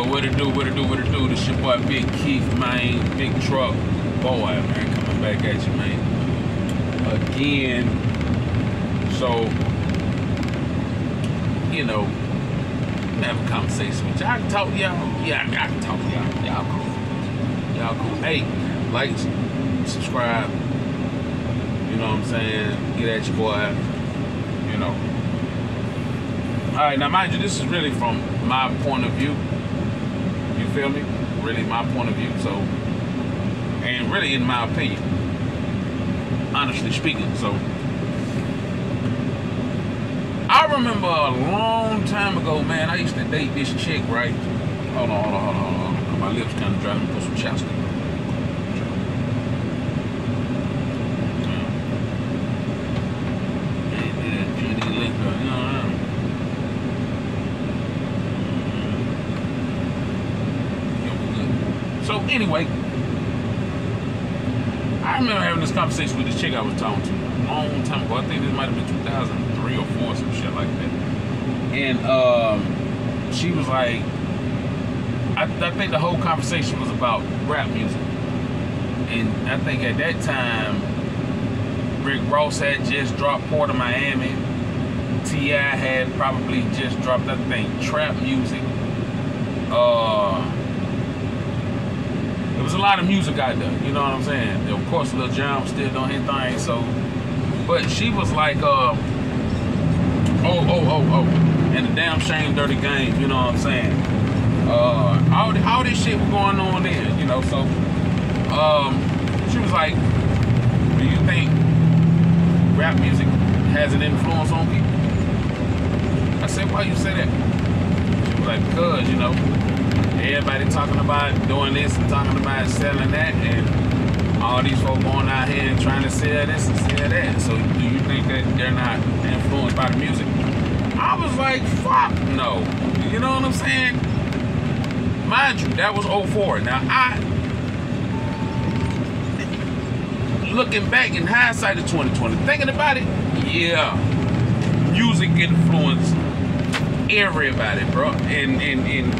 Yo, what it do? This your boy Big Keef, man. Big truck boy, man. Coming back at you, man. Again. So, you know, have a conversation with y'all. I can talk to y'all. Yeah, I can talk to y'all. Y'all cool. Y'all cool. Hey, like, subscribe. You know what I'm saying? Get at your boy. You know. Alright, now mind you, this is really from my point of view. You feel me? Really my point of view. So, and really in my opinion. Honestly speaking. So, I remember a long time ago, man, I used to date this chick, right? Hold on. My lips kind of dry. Let me put some chapstick. So anyway, I remember having this conversation with this chick I was talking to a long time ago. I think this might have been 2003 or 4, some shit like that. And she was like, I think the whole conversation was about rap music. And I think at that time, Rick Ross had just dropped Port of Miami. T.I. had probably just dropped, I think, trap music. There was a lot of music out there, you know what I'm saying? Of course, Lil Jon was still doing his thing, so. But she was like, oh. And the damn shame, dirty game, you know what I'm saying? All this shit was going on then, you know, so. She was like, do you think rap music has an influence on people? I said, why you say that? She was like, because, you know, everybody talking about doing this and talking about selling that, and all these folk going out here and trying to sell this and sell that. So do you think that they're not influenced by the music? I was like, fuck no. You know what I'm saying? Mind you, that was 04. Now, looking back in hindsight of 2020, thinking about it, yeah, music influenced everybody, bro, in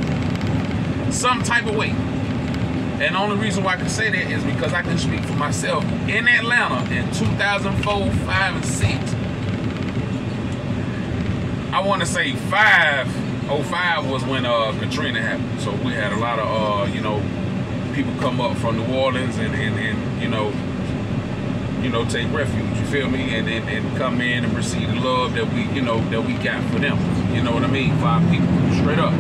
some type of way. And the only reason why I can say that is because I can speak for myself. In Atlanta in 2004, 5, and 6, I want to say 05 was when Katrina happened. So we had a lot of you know, people come up from New Orleans and you know, take refuge, you feel me, and come in and receive the love that we, you know, that we got for them. You know what I mean? 5 people, straight up.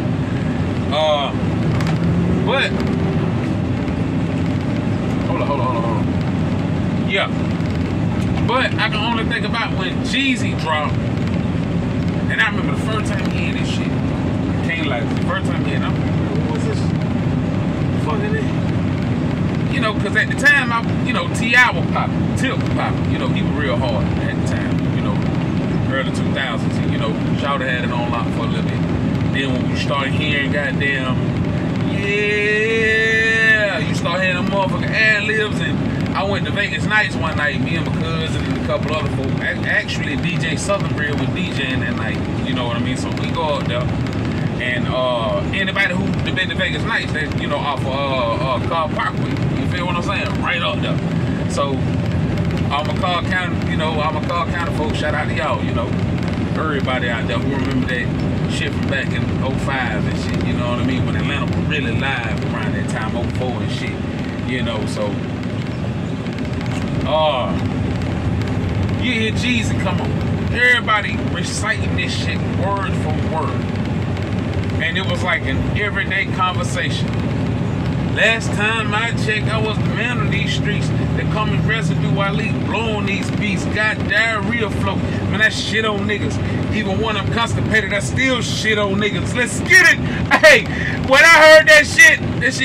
But hold on. Yeah. But I can only think about when Jeezy dropped. And I remember the first time he had this shit. I can't lie. The first time he had it, what was this? Fucking it. You know, because at the time, you know, T.I. was popping. Tip was popping. You know, he was real hard at the time. You know, early 2000s. And, you know, Shawty had it on lock for a little bit. Then when we started hearing goddamn, yeah, you start hearing them motherfucking ad-libs, and I went to Vegas Nights one night, me and my cousin and a couple other folks. Actually, DJ Southernbridge was DJing that night, you know what I mean? So we go up there, and anybody who been to Vegas Nights, that, you know, off of Carl Parkway, you feel what I'm saying? Right up there. So, all my Carl County folks, shout out to y'all, you know. Everybody out there who remember that shit from back in 05 and shit, you know what I mean? When Atlanta was really live around that time, 04 and shit, you know, so. You hear Jeezy come on. Everybody reciting this shit word for word. And it was like an everyday conversation. Last time I checked, I was the man on these streets. They call me residue while I blowing these beats. Got diarrhea flow. Man, that shit on niggas. Even when I'm constipated, I still shit on niggas. Let's get it. Hey, when I heard that shit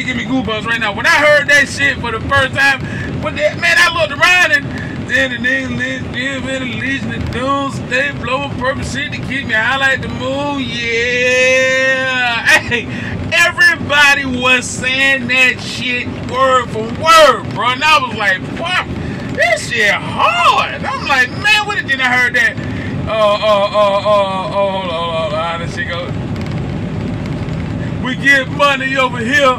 give me goosebumps right now. When I heard that shit for the first time, man, I looked around and then the niggas give it a legion of doom, stay blowing purpose shit to keep me high like the moon. Yeah. Hey, everybody was saying that shit word for word, bro. And I was like, fuck, this shit hard. I'm like, man, what did I heard that? Hold on, how this shit go? We get money over here.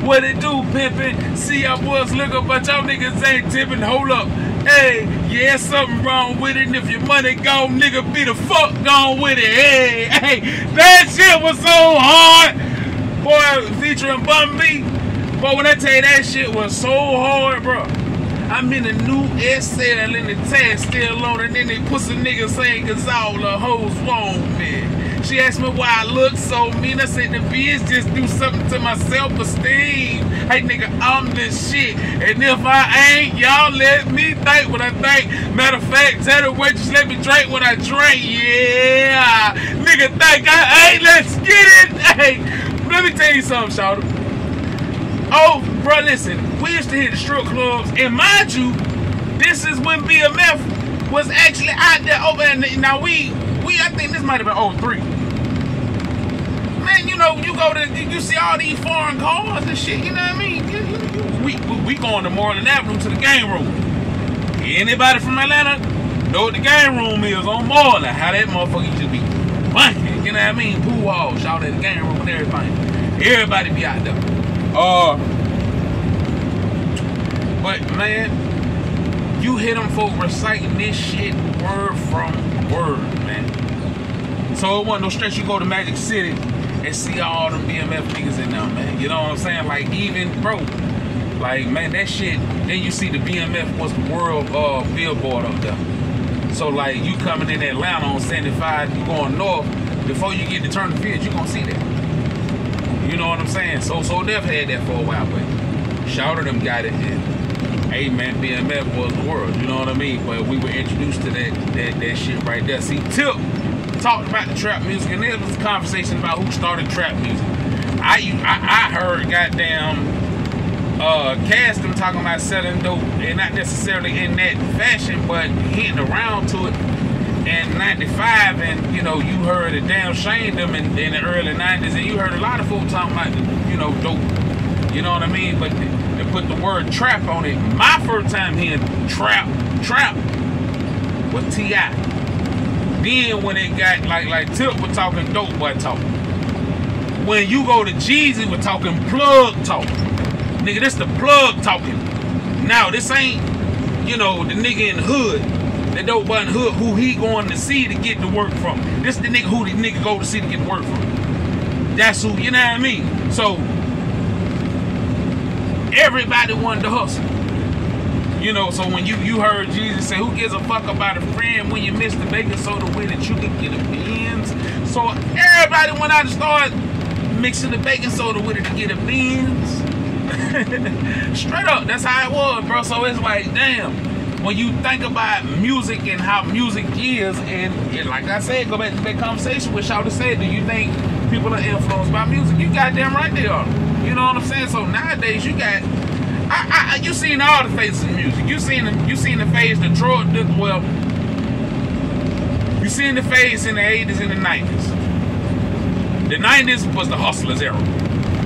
What it do, pimpin'? See y'all boys look up, but y'all niggas ain't tipping. Hold up. Hey, yeah, something wrong with it. And if your money gone, nigga, be the fuck gone with it. Hey, that shit was so hard. Boy, featuring Bun B. Boy, when I tell you that shit was so hard, bro. I'm in a new SL and the tag still on, and then they pussy niggas saying cause all the hoes want me. She asked me why I look so mean. I said the bitch just do something to my self-esteem. Hey nigga, I'm this shit. And if I ain't, y'all let me think what I think. Matter of fact, tell the waitress let me drink what I drink. Yeah. Nigga think I ain't, let's get it. Hey, let me tell you something, shawty. Oh, bro, listen, we used to hit the strip clubs, and mind you, this is when BMF was actually out there over, and now I think this might have been 03. Man, you know, you go to, you see all these foreign cars and shit, you know what I mean? We going to Moreland Avenue to the game room. Anybody from Atlanta know what the game room is on Moreland, how that motherfucker used to be bunking, you know what I mean? Pool hall, shout at the game room and everything. Everybody be out there. But man, you hit them folk reciting this shit word from word, man. So it wasn't no stretch. You go to Magic City and see all them BMF niggas in there, man. You know what I'm saying? Like even bro, like man, that shit. Then you see the BMF was the world billboard up there. So like you coming in Atlanta on 75, you going north. Before you get to turn the field, you gonna see that. You know what I'm saying? So Def had that for a while, but Shout them got it. And hey man, BMF was the world. You know what I mean? But we were introduced to that shit right there. See, Tip talked about the trap music, and there was a conversation about who started trap music. I heard goddamn Cass them talking about selling dope, and not necessarily in that fashion, but hitting around to it. In 95, and you know, you heard a damn Shane them in the early 90s, and you heard a lot of folks talking about, you know, dope. You know what I mean? But they put the word trap on it. My first time hearing trap was T.I. Then when it got like Tip was talking dope boy talk. When you go to Jeezy, we're talking plug talk. Nigga, this the plug talking. Now this ain't, you know, the nigga in the hood. The dope boy in the hood who he going to see to get the work from. This the nigga who the nigga go to see to get the work from. That's who, you know what I mean? So everybody wanted to hustle. You know, so when you heard Jesus say, who gives a fuck about a friend when you miss the baking soda with it, you can get a Benz. So everybody went out and started mixing the baking soda with it to get a Benz. Straight up, that's how it was, bro. So it's like, damn. When you think about music and how music is, and like I said, go back to that conversation with Shawty said, do you think people are influenced by music? You goddamn right they are. You know what I'm saying? So nowadays you got, you seen all the phases of music. You seen the phase you seen the phase in the 80s and the 90s. The 90s was the hustlers era.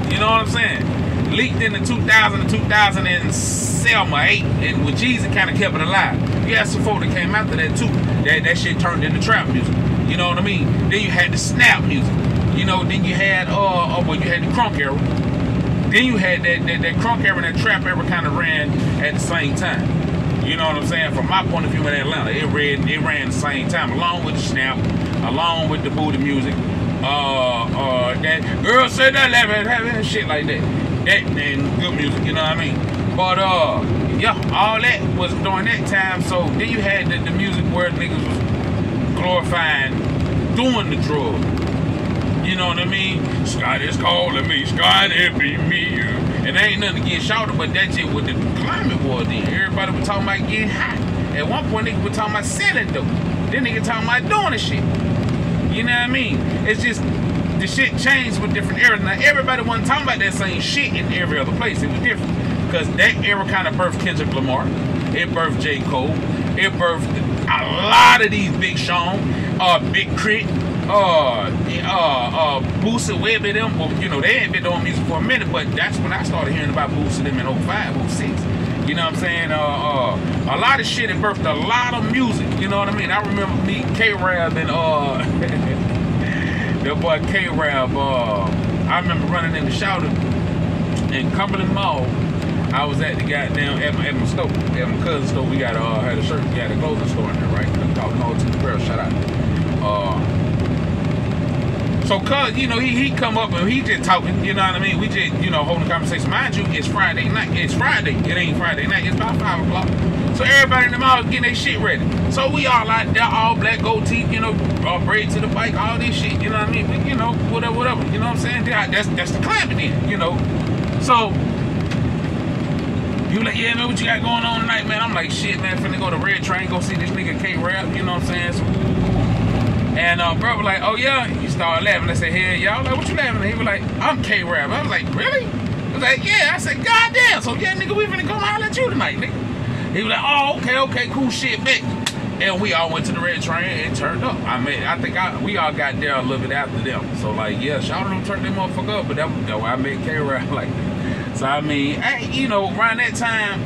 You know what I'm saying? Leaked in the 2000 to 2007 or 8, and with Jeezy kind of kept it alive. You had some folk that came after that too. That shit turned into trap music. You know what I mean? Then you had the snap music. You know, then you had well, you had the crunk era. Then you had that crunk era and that trap era kind of ran at the same time. You know what I'm saying? From my point of view in Atlanta, it ran at the same time, along with the snap, along with the booty music. That girl said that having shit like that. That and good music, you know what I mean? But yeah, all that was during that time. So then you had the music where niggas was glorifying doing the drug. You know what I mean? Scott is calling me, Scott it be me. And there ain't nothing to get shouted, but that shit what the climate was then. Everybody was talking about getting hot. At one point niggas were talking about selling dope. Then niggas talking about doing the shit. You know what I mean? It's just the shit changed with different eras. Now everybody wasn't talking about that same shit in every other place. It was different. Because that era kind of birthed Kendrick Lamar. It birthed J. Cole. It birthed a lot of these Big Sean, Big Crit, Boosie, Webb and them. Well, you know, they ain't been doing music for a minute, but that's when I started hearing about Boosie them in 05, 06. You know what I'm saying? A lot of shit, it birthed a lot of music. You know what I mean? I remember meeting K-Rab and that boy K-Rab, I remember running in the shower in Cumberland Mall. I was at the goddamn at my store, at my cousin's store. We got had a shirt, we had a clothing store in there, right? Called Hall to the Pearl. Shout out. So cuz, you know, he come up and he just talking, you know what I mean? We just, you know, holding a conversation. Mind you, it's Friday night. It's Friday. It ain't Friday night. It's about 5 o'clock. So everybody in the mall getting their shit ready. So we all out there, all black, gold teeth, you know, braids to the bike, all this shit, you know what I mean? We, you know, whatever, you know what I'm saying? That's the climate then, you know. So you like, yeah, man, what you got going on tonight, man? I'm like, shit, man, finna go to Red Train, go see this nigga K-Rap, you know what I'm saying? So, and bro was like, oh yeah, he started laughing. I said, hell yeah. I was like, what you laughing at? He was like, I'm K-Rap. I was like, really? He was like, yeah. I said, goddamn. So yeah, nigga, we finna come holler at you tonight, nigga. He was like, oh, okay, cool shit, bitch. And we all went to the Red Train and turned up. I mean, I think we all got there a little bit after them. So like, yeah, shout out to them, turned them motherfucker up. But that was why I made K-Rap like that. So I mean, hey, you know, around that time,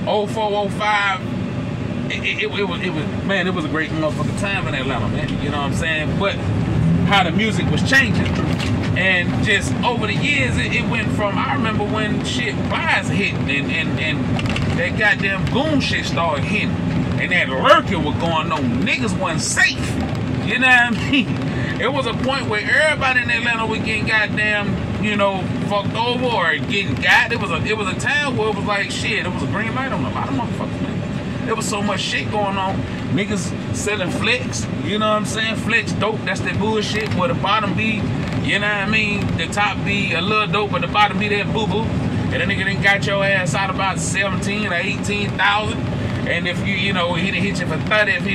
04, 05, it was man, it was a great motherfucking time in Atlanta, man. You know what I'm saying? But how the music was changing, and just over the years, it went from, I remember when shit flies hitting and that goddamn goon shit started hitting, and that lurking was going on. Niggas wasn't safe. You know what I mean? It was a point where everybody in Atlanta was getting goddamn, you know, fucked over or getting got. It was a time where it was like shit. It was a green light on a lot of motherfuckers, man. There was so much shit going on. Niggas selling flex, you know what I'm saying? Flex dope, that's that bullshit where the bottom be, you know what I mean? The top be a little dope, but the bottom be that boo-boo. And that nigga done got your ass out about 17 or 18,000. And if you know, he done hit you for 30 if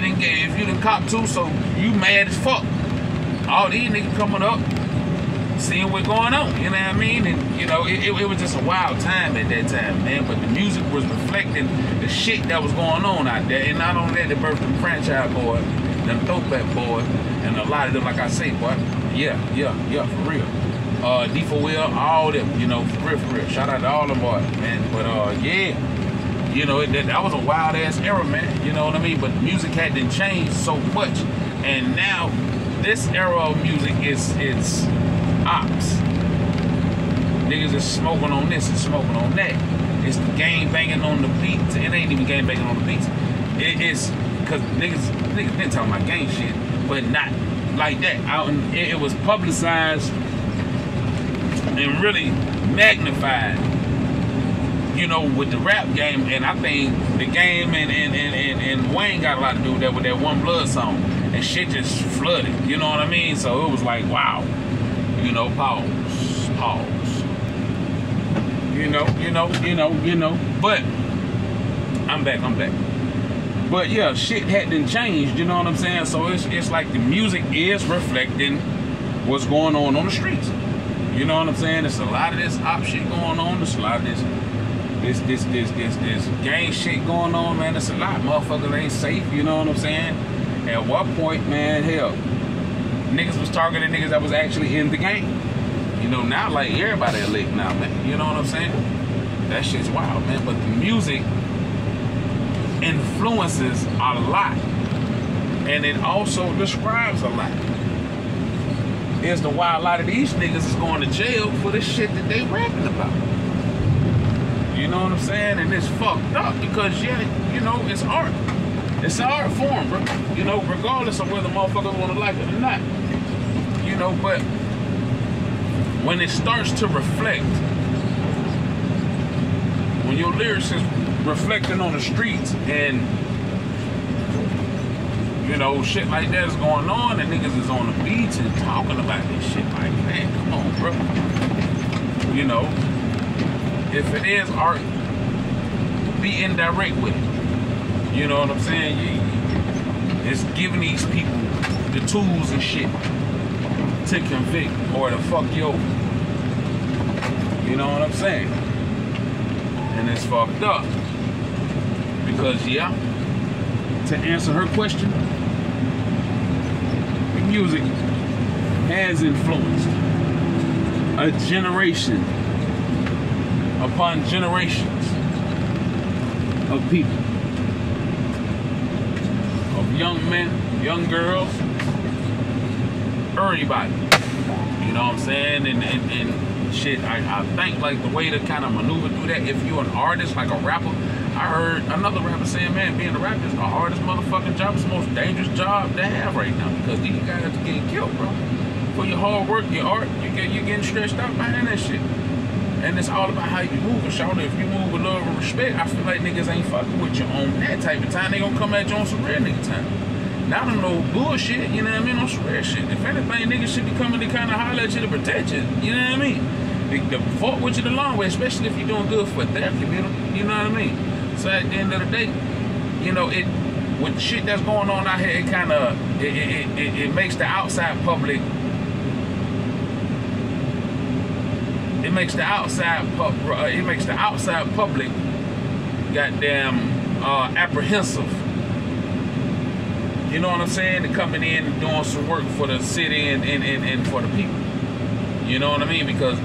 you done cop 2, so you mad as fuck. All these niggas coming up, seeing what's going on, you know what I mean? And you know, it was just a wild time at that time, man. But the music was reflecting the shit that was going on out there. And not only that, the birth of the franchise boys, them throwback boys, and a lot of them, like I say, boy, yeah, for real. D4L, all them, you know, for real. Shout out to all them boys, man. But yeah, you know, that was a wild ass era, man. You know what I mean? But the music hadn't changed so much, and now this era of music it's ops. Niggas is smoking on this and smoking on that. It's gang banging on the beats. It ain't even gang banging on the beats. It's because niggas been talking about gang shit, but not like that. It was publicized and really magnified, you know, with the rap game. And I think the game and Wayne got a lot to do with that, with that One Blood song. And shit just flooded, you know what I mean? So it was like, wow. You know, pause. You know. But I'm back. But yeah, shit hadn't changed, you know what I'm saying? So it's like the music is reflecting what's going on the streets. You know what I'm saying? There's a lot of this op shit going on. There's a lot of this gang shit going on, man. There's a lot. Motherfuckers ain't safe, you know what I'm saying? At what point, man, hell, niggas was targeting niggas that was actually in the game. You know, now, like, everybody a lick now, man. You know what I'm saying? That shit's wild, man. But the music influences a lot. And it also describes a lot. Is the why a lot of these niggas is going to jail for the shit that they rapping about. You know what I'm saying? And it's fucked up because, yeah, you know, it's art. It's an art form, bro. You know, regardless of whether motherfuckers want to like it or not. You know, but when it starts to reflect, when your lyrics is reflecting on the streets and, you know, shit like that is going on and niggas is on the beach and talking about this shit, like, man, come on, bro. You know, if it is art, be indirect with it. You know what I'm saying? It's giving these people the tools and shit to convict or to fuck you over. You know what I'm saying? And it's fucked up. Because, yeah, to answer her question, the music has influenced a generation upon generations of people. Young men, young girls, everybody. You know what I'm saying? And shit, I think like the way to kind of maneuver through that, if you're an artist, like a rapper, I heard another rapper saying, man, being a rapper is the hardest motherfucking job. It's the most dangerous job to have right now because these guys are getting killed, bro. For your hard work, your art, you're getting stretched out behind that shit. And it's all about how you move. And shout out, if you move with love and respect, I feel like niggas ain't fucking with you on that type of time. They gonna come at you on some real nigga time. Not on no bullshit, you know what I mean? On some real shit. If anything, niggas should be coming to kind of holler at you to protect you, you know what I mean? They fought with you the long way, especially if you're doing good for their community, you know what I mean? So at the end of the day, you know, with shit that's going on out here, it kind of, it makes the outside public, it makes the outside public goddamn apprehensive. You know what I'm saying? They're coming in and doing some work for the city and for the people. You know what I mean? Because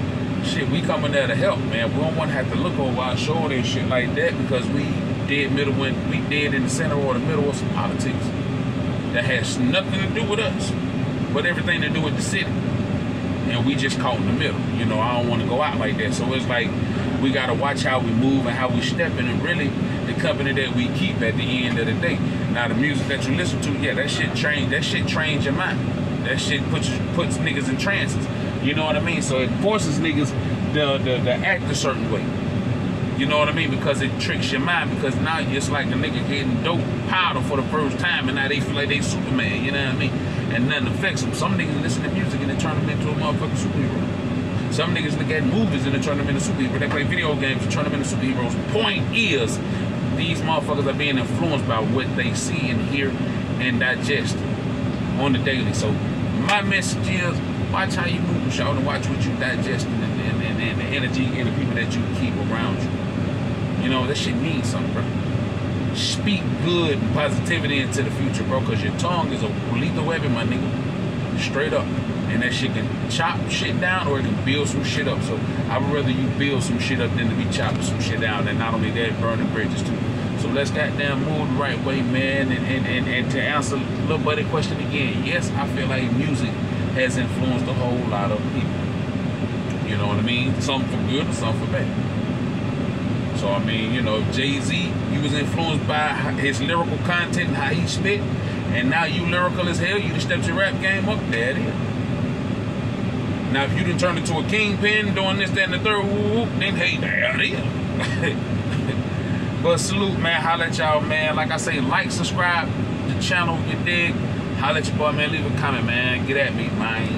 shit, we coming there to help, man. We don't want to have to look over our shoulder and shit like that because we dead in the center or the middle of some politics that has nothing to do with us, but everything to do with the city. And we just caught in the middle. You know, I don't want to go out like that. So it's like we got to watch how we move and how we step in, and really the company that we keep at the end of the day. Now the music that you listen to, yeah, that shit trains your mind. That shit puts niggas in trances. You know what I mean? So it forces niggas to act a certain way. You know what I mean? Because it tricks your mind, because now it's like a nigga getting dope powder for the first time and now they feel like they Superman, you know what I mean? And nothing affects them. Some niggas listen to music and they turn them into a motherfucking superhero. Some niggas look at movies and they turn them into superheroes. They play video games and turn them into superheroes. Point is, these motherfuckers are being influenced by what they see and hear and digest on the daily. So my message is, watch how you move, shout, and watch what you digest and the energy and the people that you keep around you. You know, that shit means something, bro. Speak good and positivity into the future, bro, because your tongue is a lethal weapon, my nigga. Straight up. And that shit can chop shit down or it can build some shit up. So I would rather you build some shit up than to be chopping some shit down, and not only that, burning bridges too. So let's goddamn move the right way, man. And to answer little buddy question again, yes, I feel like music has influenced a whole lot of people. You know what I mean? Some for good and some for bad. So I mean, you know, Jay-Z, he was influenced by his lyrical content and how he spit, and now you lyrical as hell, you just stepped your rap game up, there it is. Now if you done turned into a kingpin doing this, that, and the third, then hey, there it is. But salute, man. Holla at y'all, man. Like I say, like, subscribe to the channel if you dig. Holla at your boy, man. Leave a comment, man. Get at me, man.